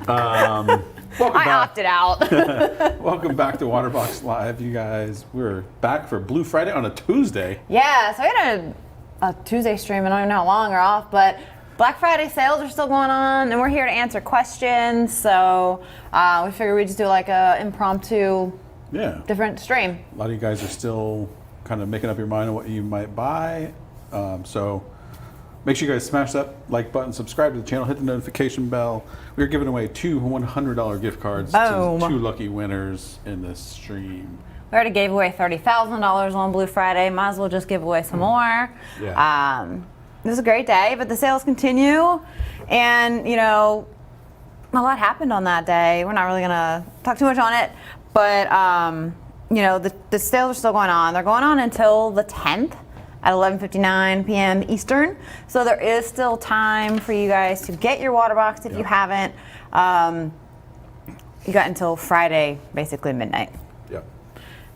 I opted out. Welcome back to Waterbox Live, you guys. We're back for Blue Friday on a Tuesday. Yeah, so we had a Tuesday stream. I don't even know how long we're off, but Black Friday sales are still going on, and we're here to answer questions. So we figured we'd just do like a impromptu, different stream. A lot of you guys are still kind of making up your mind on what you might buy. So make sure you guys smash that like button, subscribe to the channel, hit the notification bell. We're giving away two $100 gift cards to two lucky winners in this stream. We already gave away $30,000 on Blue Friday. Might as well just give away some more. Yeah. This is a great day, but the sales continue. And, you know, a lot happened on that day. We're not really going to talk too much on it. But, you know, the sales are still going on. They're going on until the 10th. At 11:59 p.m. Eastern. So there is still time for you guys to get your water box if you haven't. You got until Friday, basically midnight. Yep.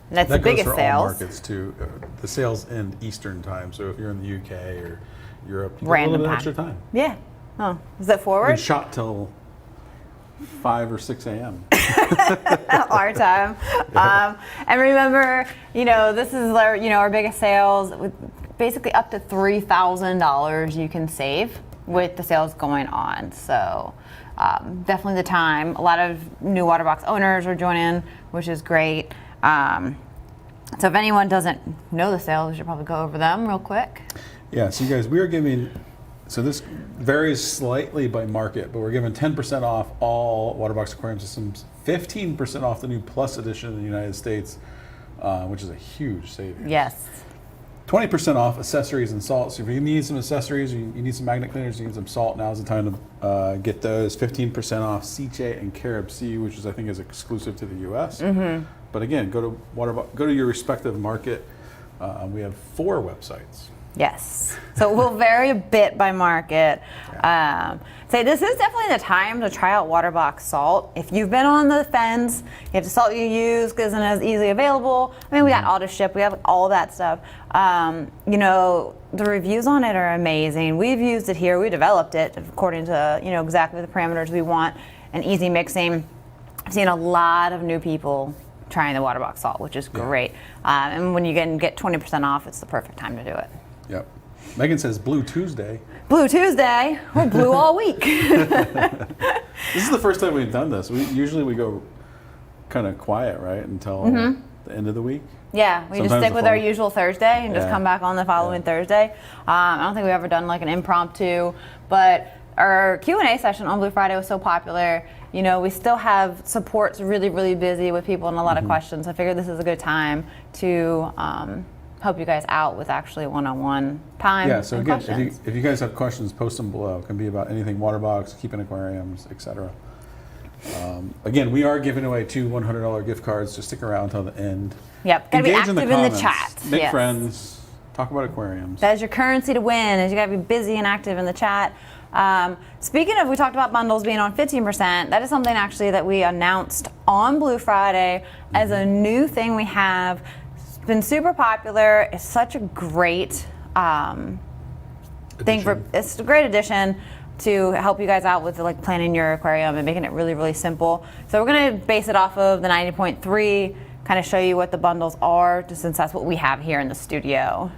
And that's the biggest goes for sales. all markets too. The sales end Eastern time. So if you're in the UK or Europe, you get a Random little bit time. extra time. Yeah. Oh, is that forward? We shot till 5 or 6 a.m. Our time. And remember, you know, this is our, you know, our biggest sales. With basically up to $3,000 you can save with the sales going on. So definitely the time. A lot of new Waterbox owners are joining, which is great. So if anyone doesn't know the sales, we should probably go over them real quick. Yeah, so you guys, we are giving, so this varies slightly by market, but we're giving 10% off all Waterbox aquarium systems, 15% off the new Plus edition in the United States, which is a huge savings. Yes. 20% off accessories and salt. So if you need some accessories, you need some magnet cleaners, you need some salt, now's the time to get those. 15% off Ceche and Carib Sea, which is, I think, is exclusive to the US. But again, go to your respective market. We have 4 websites. Yes. So it will vary a bit by market. So this is definitely the time to try out Waterbox salt. If you've been on the fence, if the salt you use isn't as easily available, I mean, we got auto ship, we have all that stuff. You know, the reviews on it are amazing. We've used it here, we developed it according to, you know, exactly the parameters we want and easy mixing. I've seen a lot of new people trying the Waterbox salt, which is great. And when you get 20% off, it's the perfect time to do it. Yep. Megan says Blue Tuesday. Blue Tuesday. We're blue all week. This is the first time we've done this. Usually we go kind of quiet, right, until the end of the week. Yeah, we just stick with our usual Thursday and just come back on the following Thursday. I don't think we've ever done like an impromptu, but our Q&A session on Blue Friday was so popular. You know, we still have supports really, really busy with people and a lot of questions. I figured this is a good time to help you guys out with actually one-on-one time. Yeah, so and again, questions. if you guys have questions, post them below. It can be about anything Waterbox, keeping aquariums, etc. Again, we are giving away 2 $100 gift cards, so stick around until the end. Yep, gotta be Engage active in the comments, chat. make friends, talk about aquariums. That is your currency to win, is you gotta be busy and active in the chat. Speaking of, we talked about bundles being on 15%. That is something actually that we announced on Blue Friday as a new thing we have. It's been super popular. It's such a great thing for. It's a great addition to help you guys out with like planning your aquarium and making it really, really simple. So we're gonna base it off of the 90.3, kind of show you what the bundles are, just since that's what we have here in the studio.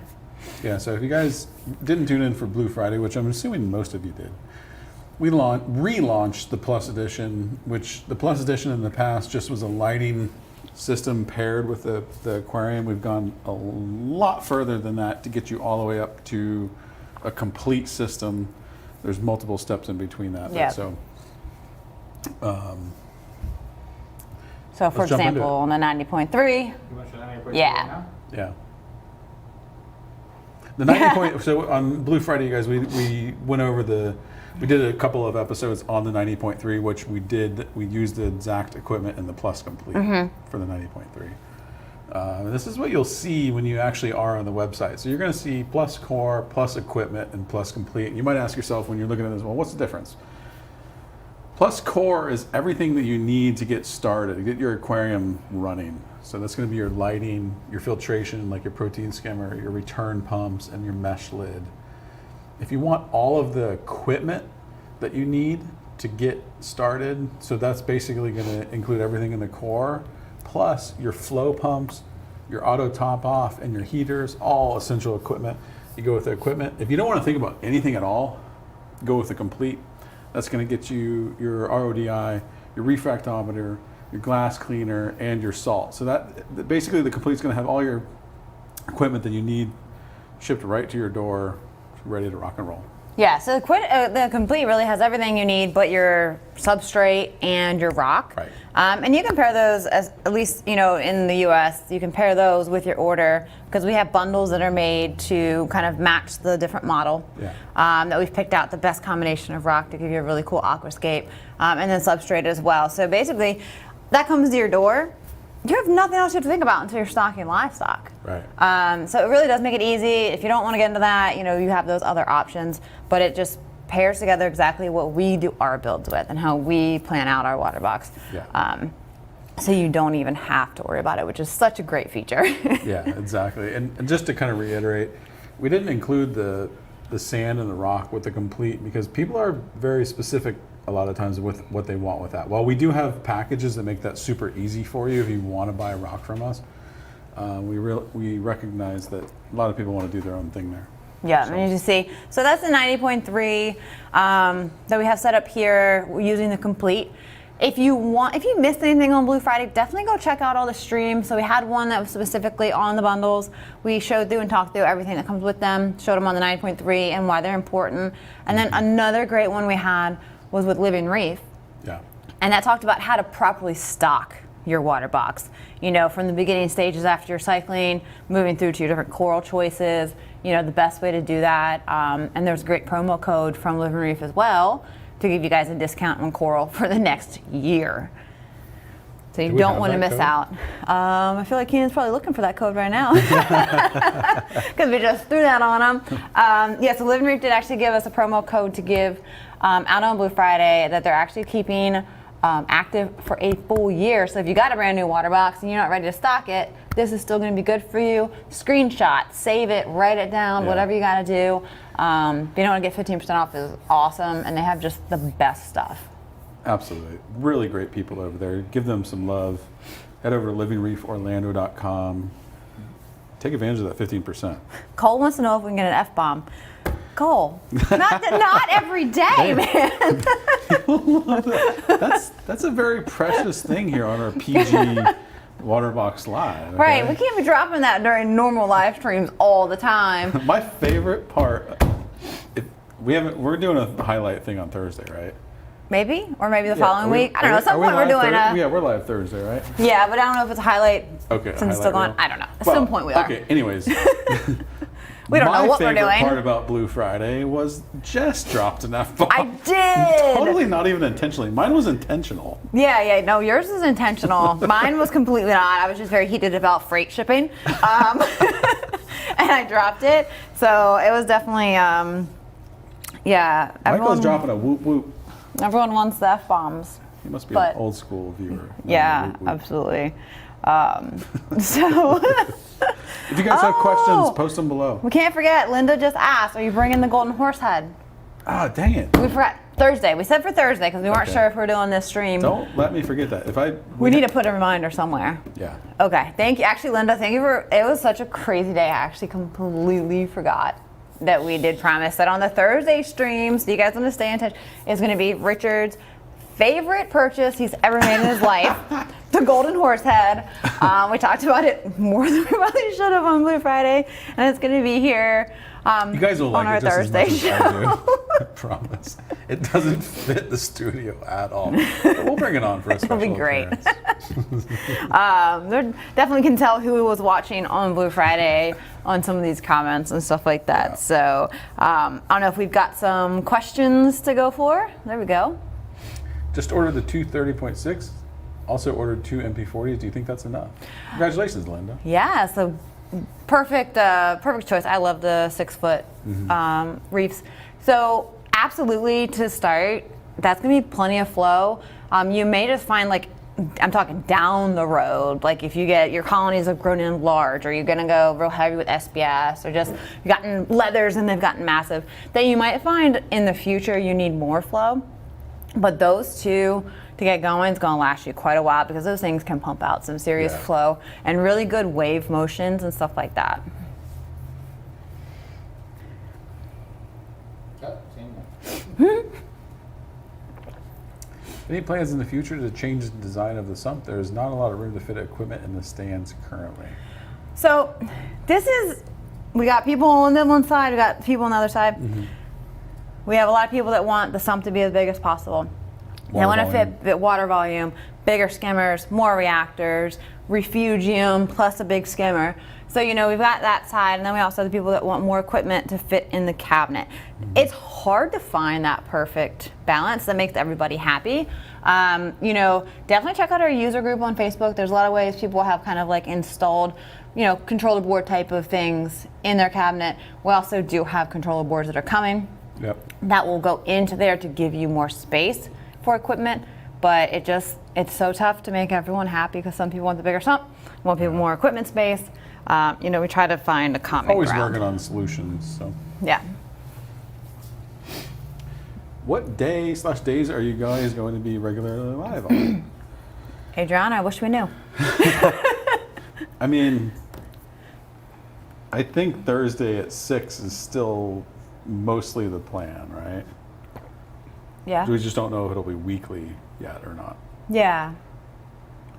Yeah, so if you guys didn't tune in for Blue Friday, which I'm assuming most of you did, we relaunched the Plus Edition, which the Plus Edition in the past just was a lighting system paired with the aquarium. We've gone a lot further than that to get you all the way up to a complete system. There's multiple steps in between that. Yeah. So for example, on the 90.3, yeah. Yeah. The 90 so on Blue Friday, you guys, we went over we did a couple of episodes on the 90.3, which we used the exact equipment in the Plus Complete for the 90.3. This is what you'll see when you actually are on the website. So you're going to see Plus Core, Plus Equipment, and Plus Complete. And you might ask yourself when you're looking at this, well, what's the difference? Plus Core is everything that you need to get started, to get your aquarium running. So that's going to be your lighting, your filtration, like your protein skimmer, your return pumps, and your mesh lid. If you want all of the equipment that you need to get started. So that's basically going to include everything in the core, plus your flow pumps, your auto top off, and your heaters, all essential equipment. You go with the equipment. If you don't want to think about anything at all, go with the complete. That's going to get you your RODI, your refractometer, your glass cleaner, and your salt. So that basically the complete is going to have all your equipment that you need shipped right to your door, ready to rock and roll. Yeah, so the complete really has everything you need but your substrate and your rock. Right. And you can pair those, as at least in the US, you can pair those with your order, because we have bundles that are made to kind of match the different model. Yeah. That we've picked out the best combination of rock to give you a really cool aquascape, and then substrate as well. So basically, that comes to your door. You have nothing else you have to think about until you're stocking livestock. Right. So it really does make it easy. If you don't want to get into that, you have those other options, but it just pairs together exactly what we do our builds with and how we plan out our water box. Yeah. So you don't even have to worry about it, which is such a great feature. Yeah, exactly. And just to kind of reiterate, we didn't include the sand and the rock with the complete because people are very specific a lot of times with what they want with that. While we do have packages that make that super easy for you if you want to buy a rock from us, we recognize that a lot of people want to do their own thing there. Yeah, so. And you see, so that's the 90.3 that we have set up here using the complete. If you missed anything on Blue Friday, definitely go check out all the streams. So we had one that was specifically on the bundles. We showed through and talked through everything that comes with them, showed them on the 9.3 and why they're important. And then another great one we had was with Living Reef. Yeah. And that talked about how to properly stock your water box. From the beginning stages after your cycling, moving through to your different coral choices, the best way to do that. And there's a great promo code from Living Reef as well to give you guys a discount on coral for the next year. So you don't want to miss out. I feel like Keenan's probably looking for that code right now because we just threw that on him. So Living Reef did actually give us a promo code to give out on Blue Friday that they're actually keeping active for a full year. So if you got a brand new water box and you're not ready to stock it, this is still going to be good for you. Screenshot, save it, write it down, whatever you got to do. If you don't want to get 15% off, is awesome, and they have just the best stuff. Absolutely. Really great people over there. Give them some love. Head over to livingreeforlando.com. Take advantage of that 15%. Cole wants to know if we can get an F-bomb. Cole, not every day, man. That's a very precious thing here on our PG Waterbox Live. Okay? Right, we can't be dropping that during normal live streams all the time. My favorite part, we're doing a highlight thing on Thursday, right? Maybe, or maybe the following week. I don't know. At some point we're doing Yeah, we're live Thursday, right? Yeah, but I don't know if it's a highlight. Okay. Since it's still going. I don't know. At some point we are. Okay. Anyways. We don't know what we're doing. My favorite part about Blue Friday was Jess dropped an F-bomb. I did. Totally not even intentionally. Mine was intentional. Yeah. No, yours is intentional. Mine was completely not. I was just very heated about freight shipping, and I dropped it. So it was definitely, Michael's dropping a whoop whoop. Everyone wants the F-bombs. He must be an old school viewer. Yeah, absolutely. So. If you guys have questions, post them below. We can't forget, Linda just asked, are you bringing the golden horse head? Ah, dang it. We forgot Thursday. We said for Thursday because we weren't sure if we were doing this stream. Don't let me forget that. We need to put a reminder somewhere. Yeah. Okay. Thank you. Actually, Linda, thank you for, it was such a crazy day. I actually completely forgot that we did promise that on the Thursday stream, so you guys want to stay in touch, is going to be Richard's favorite purchase he's ever made in his life, the golden horse head. We talked about it more than we probably should have on Blue Friday, and it's going to be here you guys will on like our it just Thursday as much show. as I do. I promise. It doesn't fit the studio at all. But we'll bring it on for a special It'll be great. appearance. Definitely can tell who was watching on Blue Friday on some of these comments and stuff like that. Yeah. So I don't know if we've got some questions to go for. There we go. Just ordered the 230.6. Also ordered 2 MP40s. Do you think that's enough? Congratulations, Linda. Yeah, so perfect choice. I love the 6-foot reefs. So absolutely, to start, that's gonna be plenty of flow. You may just find, I'm talking down the road, like if you get your colonies have grown in large, or you're gonna go real heavy with SBS, or just you've gotten leathers and they've gotten massive, that you might find in the future you need more flow. But those two to get going is going to last you quite a while because those things can pump out some serious flow and really good wave motions and stuff like that. Any plans in the future to change the design of the sump? There is not a lot of room to fit equipment in the stands currently. So we got people on the one side, we got people on the other side. We have a lot of people that want the sump to be as big as possible. They want to fit water volume, bigger skimmers, more reactors, refugium, plus a big skimmer. So, we've got that side, and then we also have the people that want more equipment to fit in the cabinet. It's hard to find that perfect balance that makes everybody happy. Definitely check out our user group on Facebook. There's a lot of ways people have kind of like installed, controller board type of things in their cabinet. We also do have controller boards that are coming. That will go into there to give you more space for equipment, but it's so tough to make everyone happy because some people want the bigger sump, want people more equipment space. We try to find a common Always ground. working on solutions. So yeah. what days are you guys going to be regularly live on? Adriana, I wish we knew. I mean, I think Thursday at 6 is still mostly the plan, right? Yeah. We just don't know if it'll be weekly yet or not. Yeah.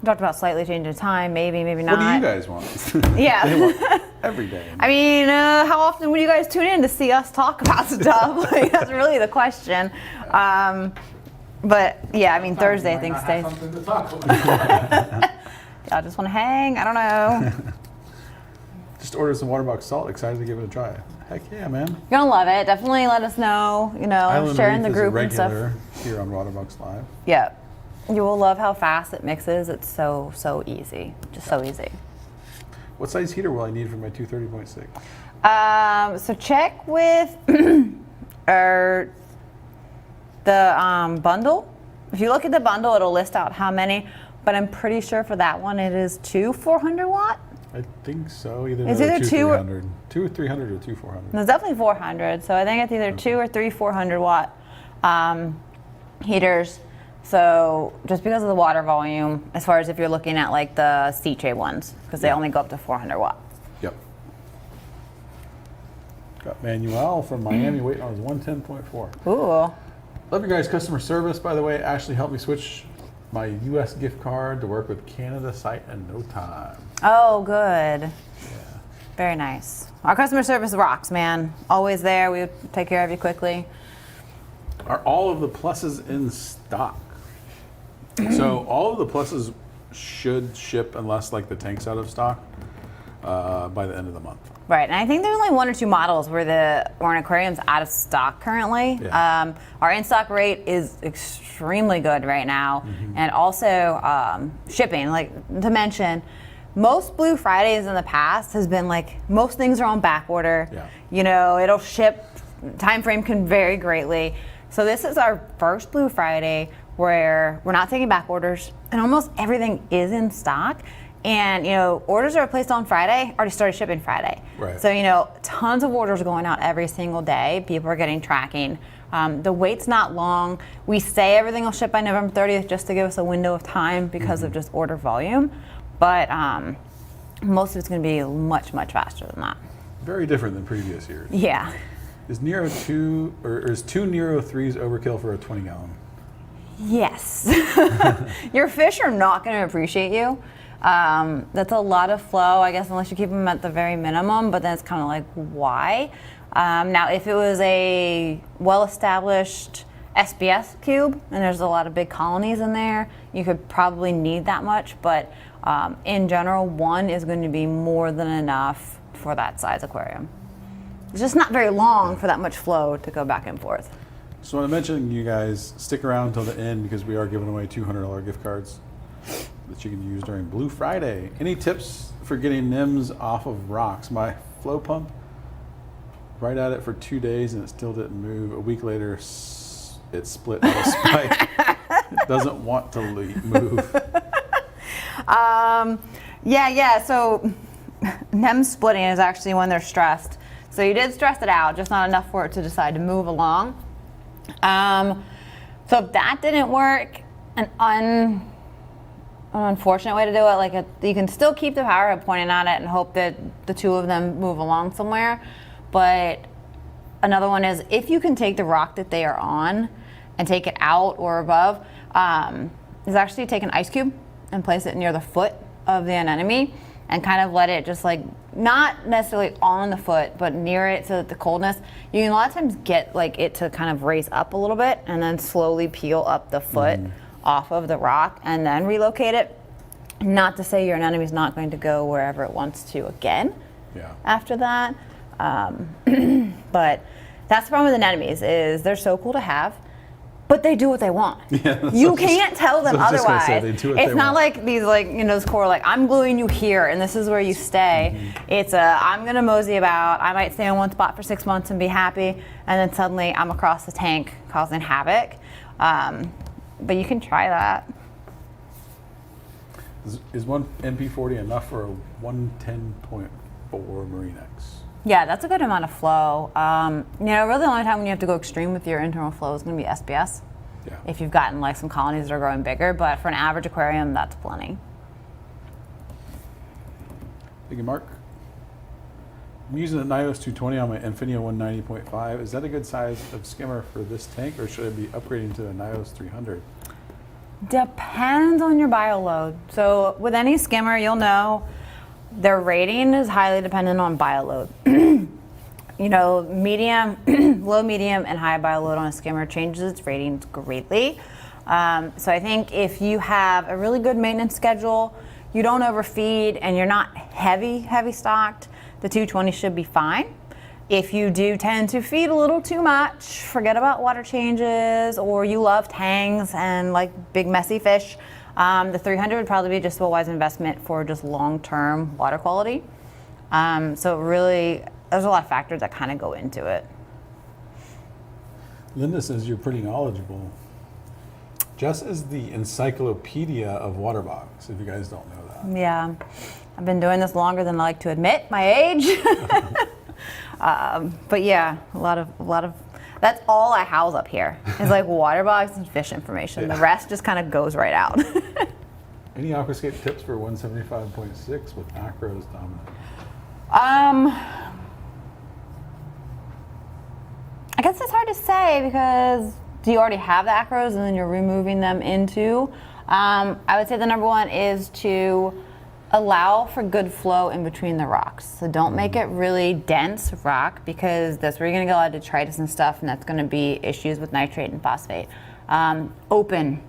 We talked about slightly changing time, maybe not. What do you guys want? Yeah. They want every day. I mean, how often would you guys tune in to see us talk about stuff? That's really the question. But yeah, I mean, Thursday I think stays. Something to talk about. Y'all just want to hang? I don't know. Just ordered some Waterbox salt. Excited to give it a try. Heck yeah, man. You're gonna love it. Definitely let us know. Island Share in Reef the is a group and stuff. regular here on Waterbox Live. Yeah. You will love how fast it mixes. It's so easy. Just so easy. What size heater will I need for my 230.6? So check with the bundle. If you look at the bundle, it'll list out how many, but I'm pretty sure for that one it is 2 400 watt. I think so. Either It's or either 300. 2 300 or 2 400. No, it's definitely 400. So I think it's either 2 or 3 400 watt heaters. So just because of the water volume, as far as if you're looking at like the C-tray ones, because they only go up to 400 watt. Yep. Got Manuel from Miami waiting on his 110.4. Ooh. Love you guys' customer service. By the way, Ashley helped me switch my U.S. gift card to work with Canada site in no time. Oh, good. Yeah. Very nice. Our customer service rocks, man. Always there. We take care of you quickly. Are all of the pluses in stock? So all of the pluses should ship unless like the tank's out of stock by the end of the month. Right, and I think there's only 1 or 2 models where an aquarium's out of stock currently. Yeah. Our in-stock rate is extremely good right now, and also shipping. Like to mention, most Blue Fridays in the past has been like most things are on back order. Yeah. It'll ship. Time frame can vary greatly. So this is our first Blue Friday where we're not taking back orders, and almost everything is in stock. And orders that are placed on Friday already started shipping Friday. Right. So tons of orders are going out every single day. People are getting tracking. The wait's not long. We say everything will ship by November 30th just to give us a window of time because of just order volume. But most of it's going to be much faster than that. Very different than previous years. Yeah. Is Nero 2 or is 2 Nero 3s overkill for a 20 gallon? Yes. Your fish are not going to appreciate you. That's a lot of flow, I guess, unless you keep them at the very minimum, but then it's kind of like, why? Now, if it was a well-established SBS cube, and there's a lot of big colonies in there, you could probably need that much, but in general, 1 is going to be more than enough for that size aquarium. It's just not very long for that much flow to go back and forth. So I want to mention you guys stick around until the end because we are giving away $200 gift cards that you can use during Blue Friday. Any tips for getting NIMS off of rocks? My flow pump, right at it for 2 days and it still didn't move. A week later, it split at a spike. It doesn't want to move. Yeah. So NIMS splitting is actually when they're stressed. So you did stress it out, just not enough for it to decide to move along. So if that didn't work, an unfortunate way to do it, like you can still keep the power head pointing at it and hope that the two of them move along somewhere. But another one is if you can take the rock that they are on and take it out or above, is actually take an ice cube and place it near the foot of the anemone and kind of let it just like, not necessarily on the foot, but near it so that the coldness, you can a lot of times get like it to kind of raise up a little bit and then slowly peel up the foot off of the rock and then relocate it. Not to say your anemone's not going to go wherever it wants to again after that. But that's the problem with anemones is they're so cool to have, but they do what they want. You can't tell them otherwise. It's not like these this core like I'm gluing you here and this is where you stay. It's I'm gonna mosey about. I might stay in one spot for 6 months and be happy, and then suddenly I'm across the tank causing havoc. But you can try that. Is one MP40 enough for a 110.4 Marine X? Yeah, that's a good amount of flow. Really the only time when you have to go extreme with your internal flow is going to be SPS. Yeah. If you've gotten like some colonies that are growing bigger, but for an average aquarium, that's plenty. Thank you, Mark. I'm using the Nios 220 on my Infinia 190.5. Is that a good size of skimmer for this tank, or should I be upgrading to the Nios 300? Depends on your bio load. So with any skimmer, you'll know their rating is highly dependent on bio load. Medium, low, medium, and high bio load on a skimmer changes its ratings greatly. So I think if you have a really good maintenance schedule, you don't overfeed, and you're not heavy stocked, the 220 should be fine. If you do tend to feed a little too much, forget about water changes, or you love tangs and like big messy fish, the 300 would probably be just a wise investment for just long-term water quality. So really, there's a lot of factors that kind of go into it. Linda says you're pretty knowledgeable. Jess is the encyclopedia of Waterbox, if you guys don't know that. Yeah, I've been doing this longer than I like to admit, my age. But yeah, a lot of, that's all I house up here is like Waterbox and fish information. The rest just kind of goes right out. Any Aquascape tips for 175.6 with acros dominant? I guess it's hard to say because do you already have the acros and then you're removing them into? I would say the number one is to allow for good flow in between the rocks. So don't make it really dense rock because that's where you're gonna get a lot of detritus and stuff, and that's gonna be issues with nitrate and phosphate. Open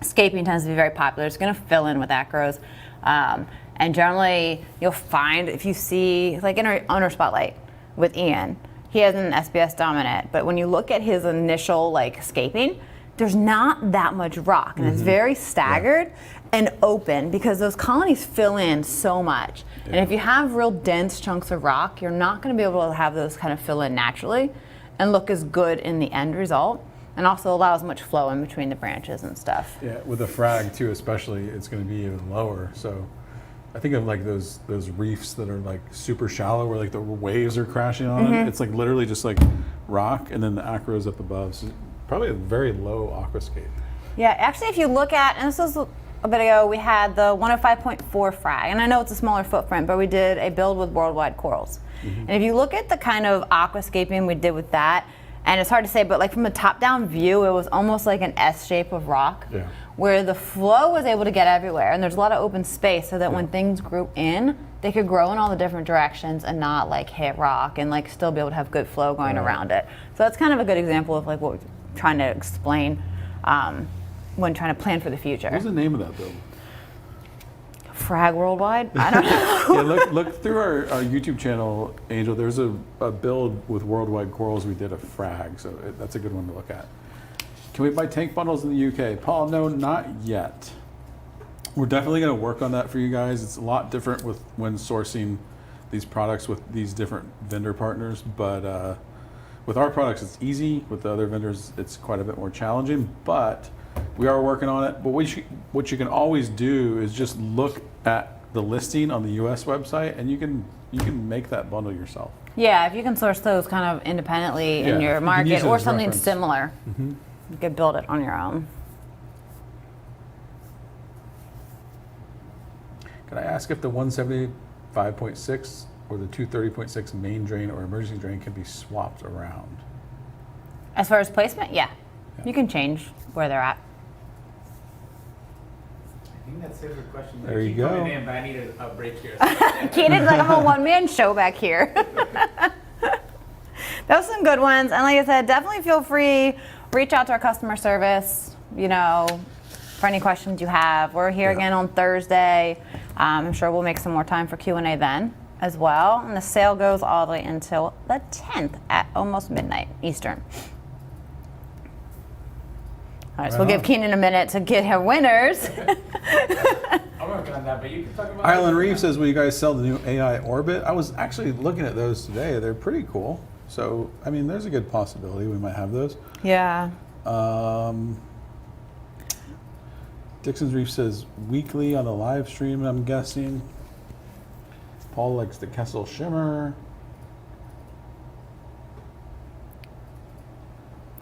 scaping tends to be very popular. It's gonna fill in with acros. And generally you'll find if you see, like in our owner spotlight with Ian, he has an SBS dominant, but when you look at his initial like scaping, there's not that much rock, and it's very staggered and open because those colonies fill in so much. And if you have real dense chunks of rock, you're not going to be able to have those kind of fill in naturally and look as good in the end result, and also allow as much flow in between the branches and stuff. Yeah, with a frag too, especially, it's going to be even lower. So I think of like those reefs that are like super shallow where like the waves are crashing on it. It's like literally just like rock and then the acros up above. So probably a very low aquascape. Yeah, actually if you look at, and this was a bit ago, we had the 105.4 frag, and I know it's a smaller footprint, but we did a build with worldwide corals. And if you look at the kind of aquascaping we did with that, and it's hard to say, but like from a top-down view, it was almost like an S shape of rock, where the flow was able to get everywhere, and there's a lot of open space, so that when things grew in, they could grow in all the different directions and not like hit rock, and like still be able to have good flow going around it. So that's kind of a good example of like what we're trying to explain when trying to plan for the future. What's the name of that build? Frag Worldwide? I don't know. Yeah, look through our YouTube channel, Angel. There's a build with worldwide corals. We did a frag, so that's a good one to look at. Can we buy tank bundles in the UK? Paul, no, not yet. We're definitely going to work on that for you guys. It's a lot different when sourcing these products with these different vendor partners, but with our products, it's easy. With the other vendors, it's quite a bit more challenging, but we are working on it. But what you can always do is just look at the listing on the US website, and you can make that bundle yourself. Yeah, if you can source those kind of independently in your market or something similar. You could build it on your own. Can I ask if the 175.6 or the 230.6 main drain or emergency drain can be swapped around? As far as placement, yeah. You can change where they're at. I think that's it for questions. There you Keep go. coming in, but I need a break here. Keenan's like, I'm a one-man show back here. Those are some good ones. And like I said, definitely feel free, reach out to our customer service, you know, for any questions you have. We're here again on Thursday. I'm sure we'll make some more time for Q&A then as well. And the sale goes all the way until the 10th at almost midnight Eastern. All right, so we'll give Keenan a minute to get her winners. I'm working on that, but you can talk about Island Reef says, will you guys sell the new AI Orbit? I was actually looking at those today. They're pretty cool. So, I mean, there's a good possibility we might have those. Yeah. Dixon's Reef says weekly on the live stream, I'm guessing. Paul likes the Kessel Shimmer.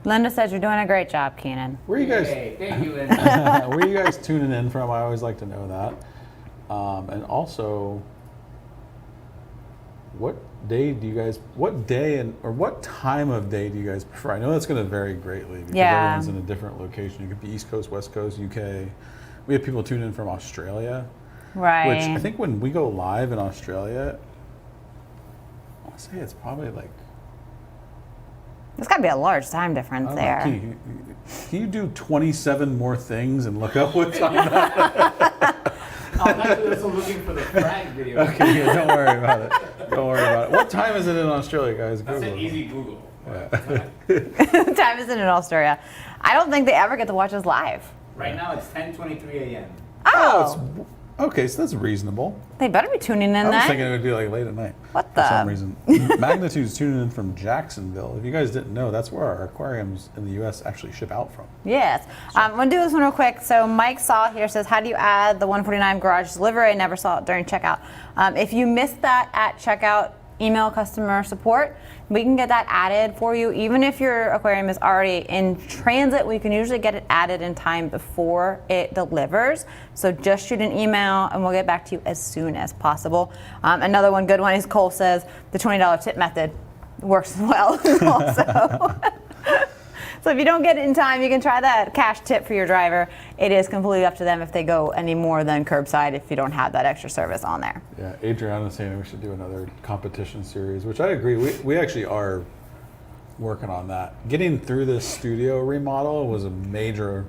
Linda says you're doing a great job, Keenan. Where are you guys? Hey, thank you, Linda. Where are you guys tuning in from? I always like to know that. And also, what day or what time of day do you guys prefer? I know that's going to vary greatly because everyone's in a different location. You could be East Coast, West Coast, UK. We have people tune in from Australia. Right. Which I think when we go live in Australia, I want to say it's probably like. There's got to be a large time difference there. Can you do 27 more things and look up what time that? I'm actually also looking for the frag video. Okay, yeah, don't worry about it. Don't worry about it. What time is it in Australia, guys? That's Google an it. easy Google. Yeah. Time is it in Australia? I don't think they ever get to watch us live. Right now it's 10:23 a.m. Oh, Okay, so that's reasonable. they better be tuning in I was then. thinking it would be like late at night. What For the? some reason. Magnitude's tuning in from Jacksonville. If you guys didn't know, that's where our aquariums in the U.S. actually ship out from. Yes. I'm going to do this one real quick. So Mike Saw here says, how do you add the 149 garage delivery? I never saw it during checkout. If you missed that at checkout, email customer support. We can get that added for you. Even if your aquarium is already in transit, we can usually get it added in time before it delivers. So just shoot an email and we'll get back to you as soon as possible. Another one, good one, is Cole says the $20 tip method works well also. So if you don't get it in time, you can try that cash tip for your driver. It is completely up to them if they go any more than curbside if you don't have that extra service on there. Yeah, Adriana's saying we should do another competition series, which I agree. We actually are working on that. Getting through this studio remodel was a major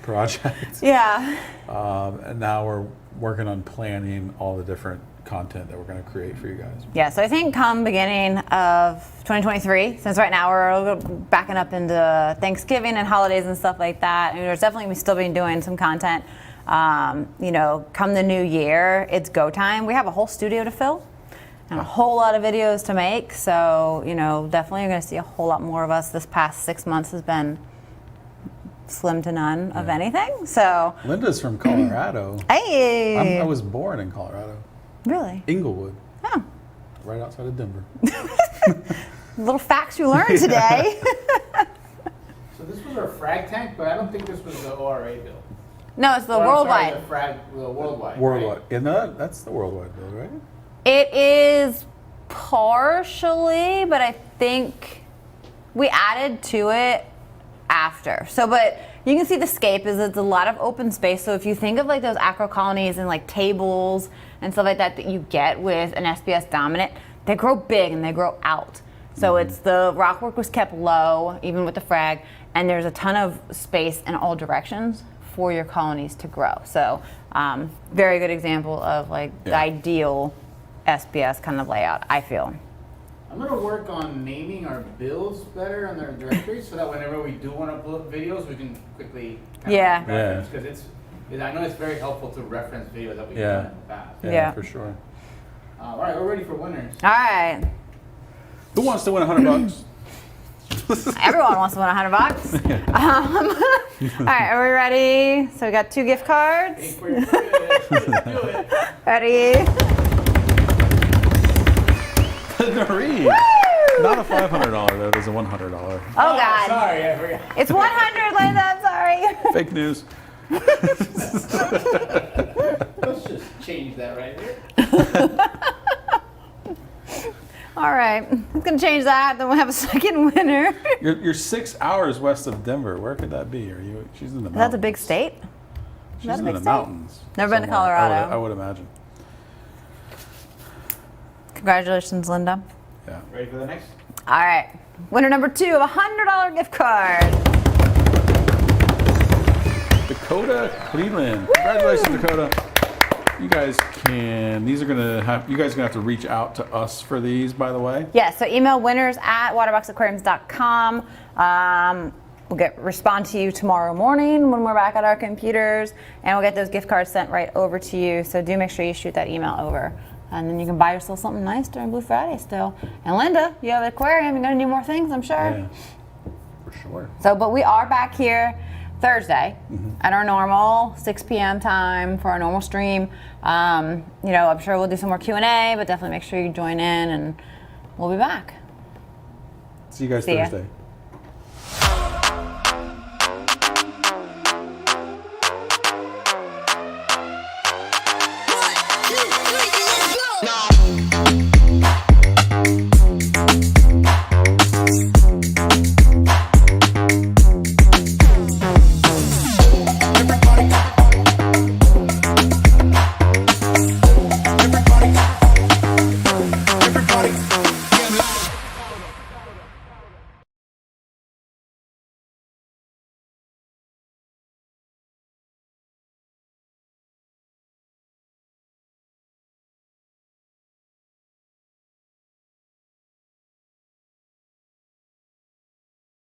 project. Yeah. And now we're working on planning all the different content that we're going to create for you guys. Yeah, so I think come beginning of 2023, since right now we're backing up into Thanksgiving and holidays and stuff like that, and there's definitely we still been doing some content. You know, come the new year, it's go time. We have a whole studio to fill and a whole lot of videos to make. So, you know, definitely you're going to see a whole lot more of us. This past 6 months has been slim to none of anything. So Linda's from Colorado. hey, I was born in Colorado. really? Inglewood, Oh, right outside of Denver. little facts you learned today. So this was our frag tank, but I don't think this was the ORA bill. No, it's the Or, I'm worldwide. sorry, the worldwide. Worldwide. Right? Yeah, no, that's the worldwide bill, right? It is partially, but I think we added to it after. So, but you can see the scape is it's a lot of open space. So if you think of like those acro colonies and like tables and stuff like that that you get with an SPS dominant, they grow big and they grow out. So it's the rock work was kept low, even with the frag, and there's a ton of space in all directions for your colonies to grow. So very good example of like the ideal SPS kind of layout, I feel. I'm gonna work on naming our bills better on their directory so that whenever we do want to upload videos, we can quickly reference, because I know it's very helpful to reference videos that we've done in the past. Yeah. For sure. All right, we're ready for winners. All right. Who wants to win $100? Everyone wants to win $100. All right, are we ready? So we got 2 gift cards. Think we're good. Let's do it. Ready? Marie. Woo! Not a $500 though. There's a $100. Oh God. Sorry, I forgot. It's 100, Linda. I'm sorry. Fake news. Let's just change that right here. All right. I'm going to change that. Then we'll have a second winner. You're 6 hours west of Denver. Where could that be? Are you? She's in the mountains. That's a big state. She's that a in big the state? mountains. Never been to somewhere. Colorado. I would imagine. Congratulations, Linda. Yeah. Ready for the next? All right. Winner number 2 of a $100 gift card. Dakota Cleveland. Congratulations, Dakota. You guys can. These are gonna have. You guys are gonna have to reach out to us for these, by the way. Yes, so email winners@waterboxaquariums.com. We'll respond to you tomorrow morning when we're back at our computers, and we'll get those gift cards sent right over to you. So do make sure you shoot that email over, and then you can buy yourself something nice during Blue Friday still. And Linda, you have an aquarium. You're gonna need more things, I'm sure. Yeah. For sure. So, but we are back here Thursday at our normal 6 p.m. time for our normal stream. I'm sure we'll do some more Q&A, but definitely make sure you join in, and we'll be back. See you guys See ya. Thursday. No.